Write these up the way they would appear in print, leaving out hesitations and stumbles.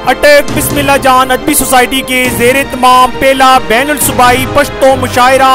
अटक बिस्मिल्लाह जान अदबी सोसाइटी के ज़ेर तमाम पहला बैनुल सूबाई पश्तो मुशायरा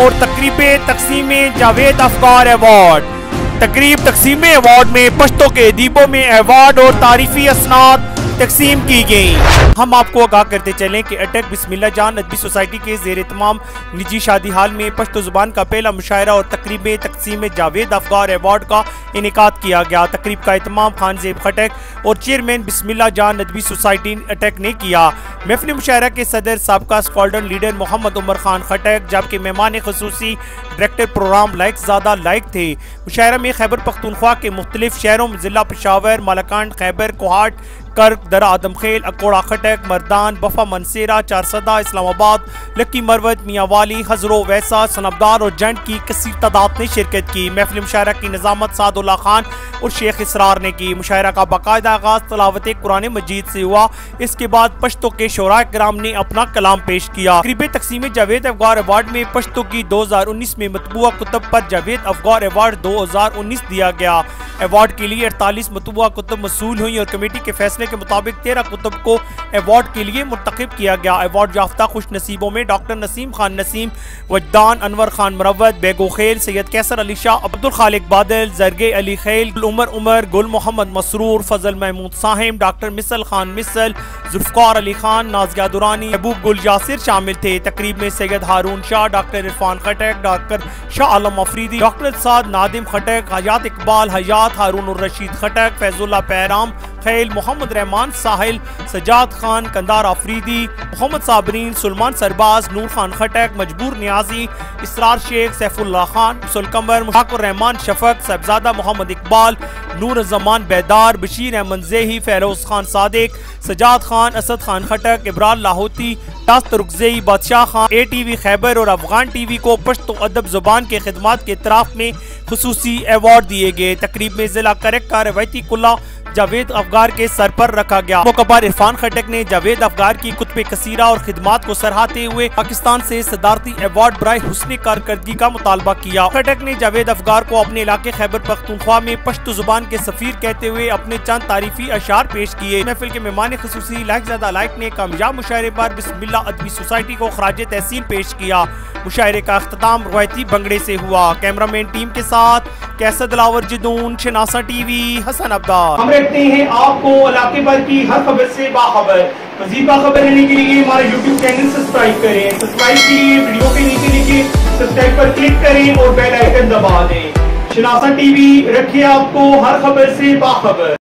और तकरीब तकसीम जावेद अफगार अवार्ड। तकरीब तकसीम अवार्ड में पश्तो के अदीबों में अवार्ड और तारीफी असनाद तकसीम की गई। हम आपको आगाह करते चलें कि अटक बिस्मिल्लाह जान अदबी सोसाइटी के ज़ेर तमाम निजी शादी हाल में पश्तो ज़ुबान का पहला मुशायरा और तकरीब तकसीम जावेद अफगार अवार्ड का इनेकाद किया गया। तकरीब का एहतमाम खान ज़ेब खटक और चेयरमैन बिस्मिल्लाह जान अदबी सोसाइटी अटक ने किया। महफिल मुशायरा के सदर साबका स्क्वाड्रन लीडर मोहम्मद उमर खान खटक, जबकि मेहमान खसूसी डायरेक्टर प्रोग्राम लाइक ज़्यादा लाइक थे। मुशायरा में खैबर पख्तूनख्वा के मुख्तलिफ शहरों में ज़िला पेशावर, मालाकान, खैबर, कोहाट, कर्क, दरा आदमखेल, अकोड़ा खटक, मर्दान, बफा मनसेरा, चारसदा, इस्लामाबाद, लक्की मरवत, मियांवाली, हजरो, वैसा, सनबदार और जंड की कसीर तादाद ने शिरकत की। महफिल मुशायरा की निजामत सादुल्ला खान और शेख इसरार ने की। मुशायरा का बाकायदा आगाज तलावत कुरान मजीद से हुआ। इसके बाद पश्तो के शोरा कराम ने अपना कलाम पेश किया। तकरीब तकसीम जावेद अफगार अवार्ड में पश्तो की 2019 में मतबूआ कुतुब पर जावेद अफगार अवार्ड 2019 दिया गया। अवार्ड के लिए 48 मतबूआ कुतुब मसूल हुई और कमेटी के फैसले के मुताबिक 13 कुतुब को अवार्ड के लिए मुंतखब किया गया। अवार्ड याफ्ता खुश नसीबों में डॉक्टर नसीम खान नसीम, वजदान, अनवर खान मरवत, बेगो खेल, सैयद कैसर अली शाह, अब्दुल खालिक बादल, जरगे अली खेल, उमर, गुल मोहम्मद मसरूर, फजल महमूद साहिम, डॉक्टर मिसल खान मिसल, जुल्फकार अली खान, नाजिया दुरानी, महबूब गुल यासिर शामिल थे। तकरीब में सैयद हारून शाह, डॉक्टर इरफान खटक, डॉक्टर शाह आलम अफरीदी, डॉक्टर साद नादिम खटक, हयात इकबाल हयात, हारून रशीद खटक, फैजुल्ला पैराम खेल, मोहम्मद रहमान साहिल, सजाद खान, कंदार अफरीदी, मोहम्मद साबरीन, सुलमान सरबाज, नूर खान खटक, मजबूर नियाजी, इसरार शेख, सैफुल्लाह खान, सुलकमर, मुशाकुर रहमान शफक, साहबजादा मोहम्मद इकबाल, नूर जमान बेदार, बशीर अहमद ज़ेही, फैरोज खान सादिक, सजाद खान, असद खान खटक, इब्रार लाहौती, तास्त रुकज़ई, बादशाह खान, ATV खैबर और अफगान TV को पश्तो अदब जुबान के खिदमात के इतराफ में खुसूसी अवार्ड दिए गए। तकरीब में जिला करक का रवायती कुल्ला जावेद अफगार के सर पर रखा गया। मौके पर इरफान खटक ने जावेद अफगार की कुतुब कसीरा और खिदमात को सराहते हुए पाकिस्तान से सदारती अवार्ड बराए हुस्न कारकर्दगी का मुतालबा किया। खटक ने जावेद अफगार को अपने इलाके खैबर पख्तूनख्वा में पश्तो जुबान के सफीर कहते हुए अपने चंद तारीफी अशार पेश किए। महफिल के मेहमान खसूसी लाइक ज़्यादा लाइक ने कामयाब मुशायरे पर बिस्मिल्लाह अदबी सोसाइटी को खराज तहसीन पेश किया। मुशायरे का अख्ताम रवायती भंगड़े से हुआ। कैमरामैन टीम के साथ कैसर दिलावर जदून, शनासा TV, हसन अब्दार। हम रखते हैं आपको इलाके भर की हर खबर से बाखबर। मज़ीद बाखबर रहने के लिए हमारा YouTube चैनल सब्सक्राइब करें। सब्सक्राइब के लिए वीडियो के नीचे लिखे सब्सक्राइब पर क्लिक करें और बेल आइकन दबा दें। शनासा TV रखे आपको हर खबर से बाखबर।